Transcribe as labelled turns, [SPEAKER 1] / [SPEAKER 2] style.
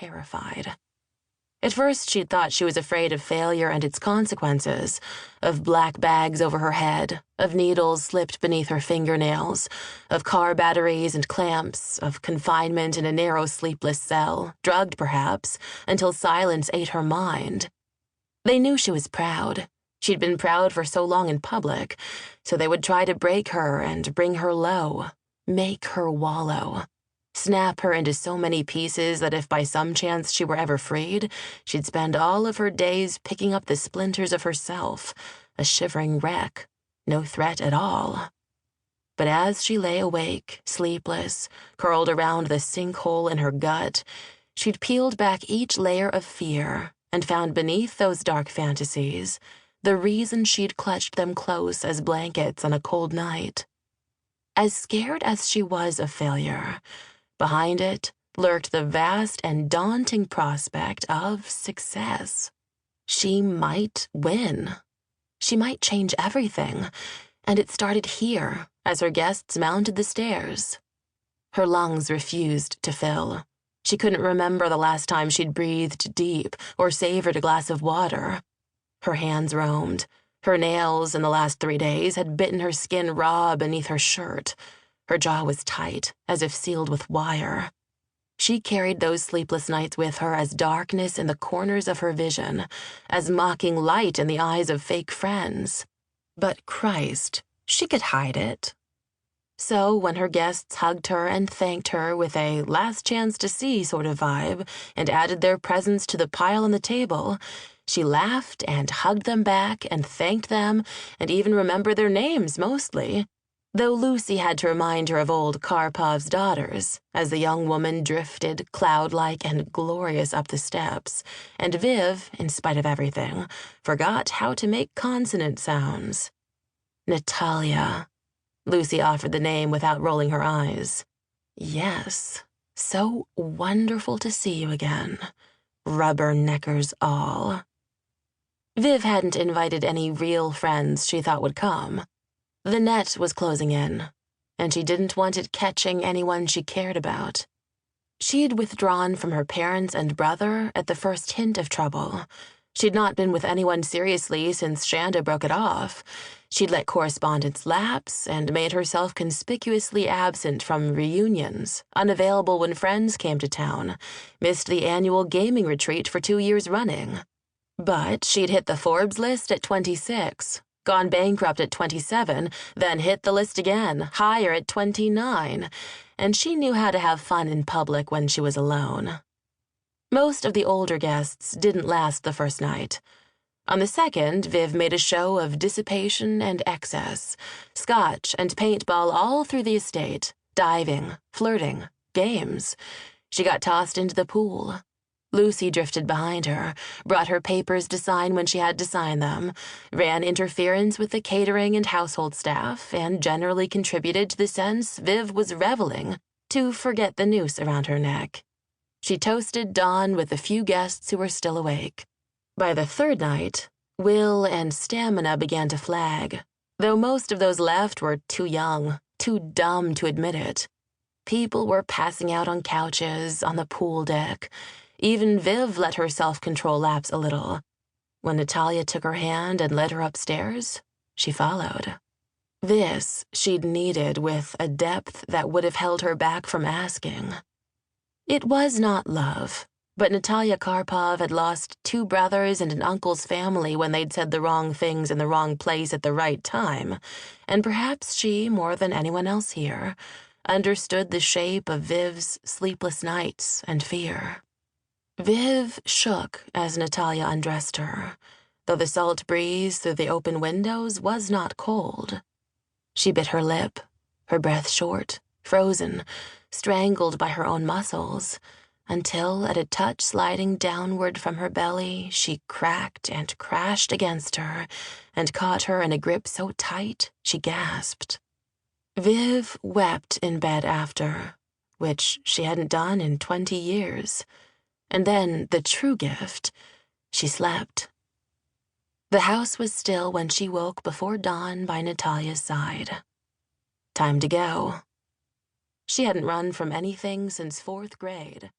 [SPEAKER 1] terrified. At first, she'd thought she was afraid of failure and its consequences, of black bags over her head, of needles slipped beneath her fingernails, of car batteries and clamps, of confinement in a narrow, sleepless cell, drugged perhaps, until silence ate her mind. They knew she was proud. She'd been proud for so long in public, so they would try to break her and bring her low, make her wallow. Snap her into so many pieces that if by some chance she were ever freed, she'd spend all of her days picking up the splinters of herself, a shivering wreck, no threat at all. But as she lay awake, sleepless, curled around the sinkhole in her gut, she'd peeled back each layer of fear and found beneath those dark fantasies the reason she'd clutched them close as blankets on a cold night. As scared as she was of failure, behind it lurked the vast and daunting prospect of success. She might win. She might change everything, and it started here as her guests mounted the stairs. Her lungs refused to fill. She couldn't remember the last time she'd breathed deep or savored a glass of water. Her hands roamed. Her nails in the last 3 days had bitten her skin raw beneath her shirt. Her jaw was tight, as if sealed with wire. She carried those sleepless nights with her as darkness in the corners of her vision, as mocking light in the eyes of fake friends. But Christ, she could hide it. So when her guests hugged her and thanked her with a last chance to see sort of vibe and added their presents to the pile on the table, she laughed and hugged them back and thanked them and even remembered their names mostly. Though Lucy had to remind her of old Karpov's daughters, as the young woman drifted cloud-like and glorious up the steps, and Viv, in spite of everything, forgot how to make consonant sounds. Natalia. Lucy offered the name without rolling her eyes. Yes, so wonderful to see you again. Rubberneckers all. Viv hadn't invited any real friends she thought would come. The net was closing in, and she didn't want it catching anyone she cared about. She'd withdrawn from her parents and brother at the first hint of trouble. She'd not been with anyone seriously since Shanda broke it off. She'd let correspondence lapse and made herself conspicuously absent from reunions, unavailable when friends came to town, missed the annual gaming retreat for 2 years running. But she'd hit the Forbes list at 26. Gone bankrupt at 27, then hit the list again, higher at 29, and she knew how to have fun in public when she was alone. Most of the older guests didn't last the first night. On the second, Viv made a show of dissipation and excess, scotch and paintball all through the estate, diving, flirting, games. She got tossed into the pool. Lucy drifted behind her, brought her papers to sign when she had to sign them, ran interference with the catering and household staff, and generally contributed to the sense Viv was reveling, to forget the noose around her neck. She toasted dawn with the few guests who were still awake. By the third night, will and stamina began to flag, though most of those left were too young, too dumb to admit it. People were passing out on couches, on the pool deck. Even Viv let her self-control lapse a little. When Natalia took her hand and led her upstairs, she followed. This she'd needed with a depth that would have held her back from asking. It was not love, but Natalia Karpov had lost 2 brothers and an uncle's family when they'd said the wrong things in the wrong place at the right time, and perhaps she, more than anyone else here, understood the shape of Viv's sleepless nights and fear. Viv shook as Natalia undressed her, though the salt breeze through the open windows was not cold. She bit her lip, her breath short, frozen, strangled by her own muscles, until at a touch sliding downward from her belly, she cracked and crashed against her and caught her in a grip so tight she gasped. Viv wept in bed after, which she hadn't done in 20 years. And then, the true gift, she slept. The house was still when she woke before dawn by Natalia's side. Time to go. She hadn't run from anything since 4th grade.